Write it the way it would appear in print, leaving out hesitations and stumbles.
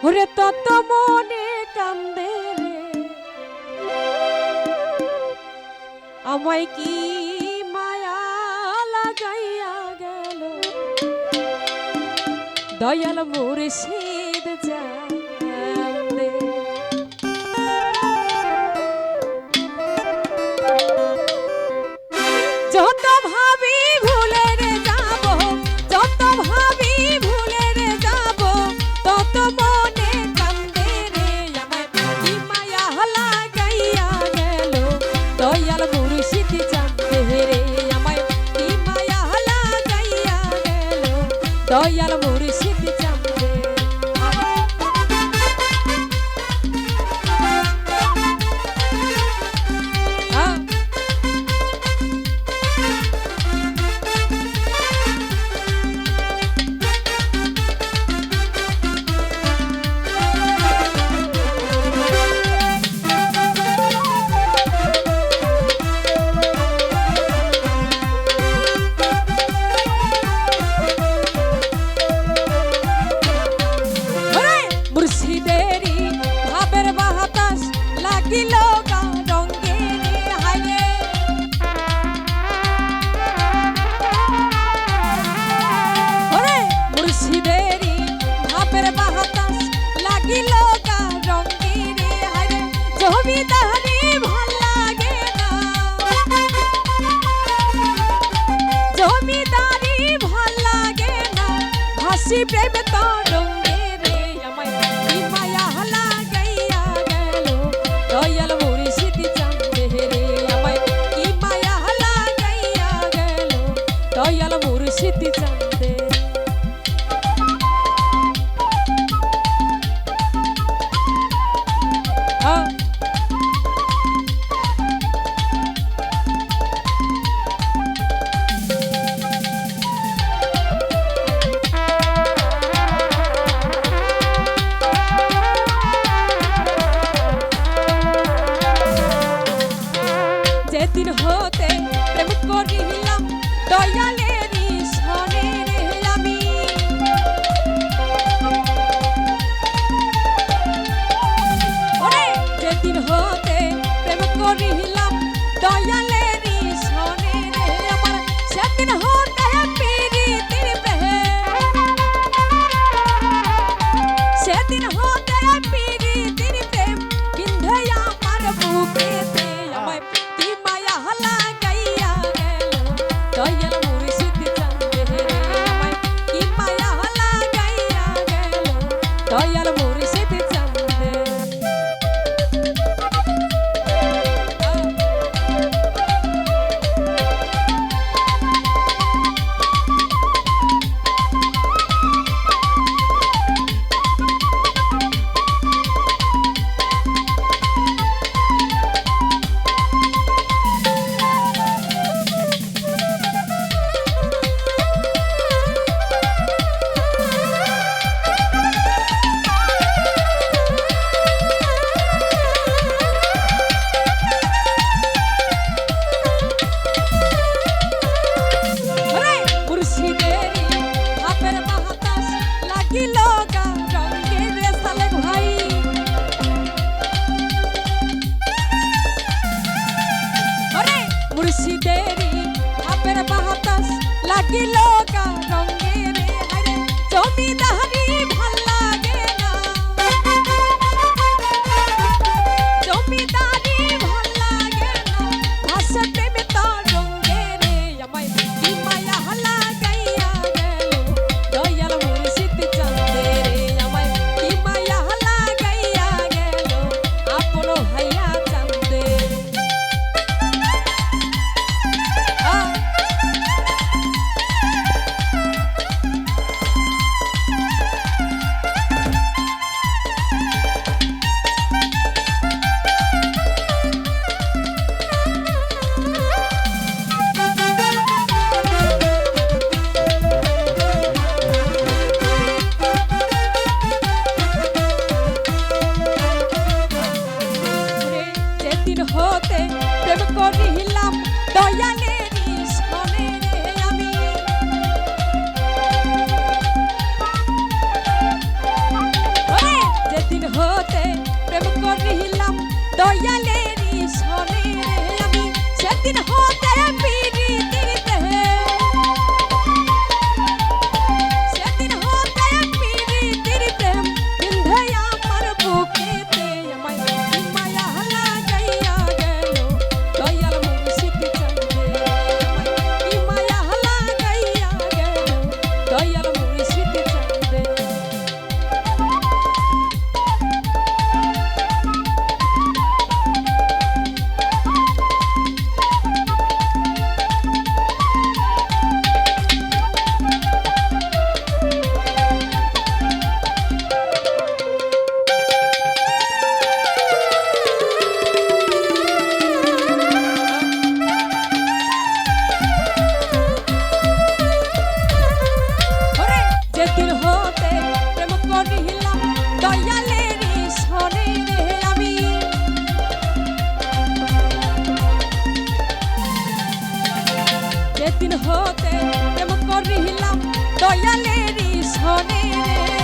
ওরে তত মনে কান্দে রে আমায় কি মায়া লাগাইয়া গেল দয়াল মুর্শিদ জানে যত ভাবি ভুলে রে যাব যত ভাবি ভুলে রে যাব তত মনে কান্দে রে আমায় কি মায়া লাগাইয়া গেল দয়াল মুর্শিদ জানতে রে আমায় কি মায়া লাগাইয়া গেল দয়াল মুর্শিদ জানতে মুর্শিদেরি ভাবের বাতাস লাগিল গা রঙে রে হায় ওরে মুর্শিদেরি ভাবের বাতাস লাগিল গা রঙে রে হায় জমিদারি ভাল লাগে না জমিদারি ভাল লাগে না হাসি প্রেম তরঙ্গে রে আমায় কি মায়া লাগাইয়া গেল দয়াল মুর্শিদ জানতে রে আমায় কি মায়া লাগাইয়া গেল দয়াল মুর্শিদ জানতে যেদিন হতে প্রেম করিলাম দয়ালেরই সনে রে আমি ওরে যেদিন হতে প্রেম করিলাম দয়ালেরই সনে রে আমার সেদিন হতে প্রীতির প্রেম সেদিন হতে প্রীতির প্রেম বিন্ধে আমার বুকেতে আমায় কি মায়া লাগাইয়া গেল দয়াল মুর্শিদ জানতে রে আমায় কি মায়া লাগাইয়া গেল দয়াল মুর্শিদ জানতে মুর্শিদেরি ভাবের বাতাস লাগিল গা রঙে রে হায় জমিদারি ভাল লাগে না জমিদারি ভাল লাগে না ভাষা প্রেমে তরঙ্গে রে আমায় কি মায়া লাগাইয়া গেল দয়াল মুর্শিদ জানতে রে আমায় কি মায়া লাগাইয়া গেল আপন ভাইয়া জানতে হতে পিরিতির দেহে সেদিন হতে পিরিতির প্রেম বিন্ধে আমার বুকেতে আমায় কি মায়া লাগাইয়া গেল দয়াল মুর্শিদ চাঁদে আমায় কি মায়া লাগাইয়া গেল দয়াল মুর্শিদ চাঁদে ওরে যেদিন হতে প্রেম করিলাম দয়ালেরই সনে রে আমি যেদিন হতে প্রেম করিলাম দয়ালেরই সনে রে